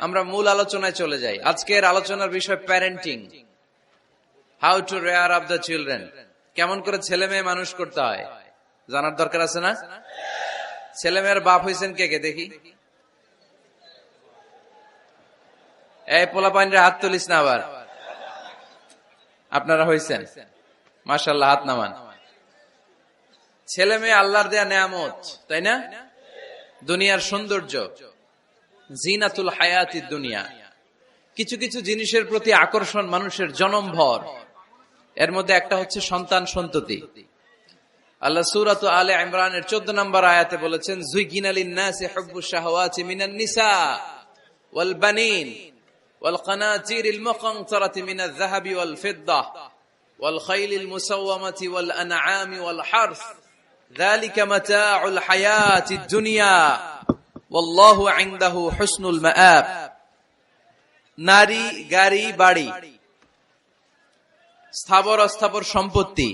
আমরা মূল আলোচনায় চলে যাই। আজকের আলোচনার বিষয় parenting, how to rare up the children. কেমন করে ছেলে মেয়ে মানুষ করতে হয় জানার দরকার আছে না? ছেলে মেয়ের বাপ হয়েছেন কে কে দেখি? এই পোলাপাইনরা হাত তুলিস না আবার। আপনারা হয়েছেন? মাশাআল্লাহ, হাত নামান। ছেলে মেয়ে আল্লাহর দেয়া নেয়ামত, তাই না? দুনিয়ার সৌন্দর্য, জিনাতুল হায়াতিদ দুনিয়া। কিছু কিছু জিনিসের প্রতি আকর্ষণ মানুষের জনমভর। এর মধ্যে একটা হচ্ছে সন্তান সন্ততি। আল্লাহ সূরাত আলে ইমরানের 14 নম্বর আয়াতে বলেছেন, যুয়িনা লিন-নাসি হুব্বুশ শাহাওয়াতি মিনান নিসা ওয়াল বানিন ওয়াল কানাতিরিল মুকানতারাতি মিনাজ যাহাবি ওয়াল ফিদ্দাহ ওয়াল খাইলিল মুসাওয়ামাতি ওয়াল আনআমি ওয়াল হারস যালিকা মাতাউল হায়াতিদ দুনিয়া ওয়াল্লাহু ইনদাহু হুসনুল মাআব। নারী, গাড়ি, বাড়ি, স্থাবর অস্থাবর সম্পত্তি,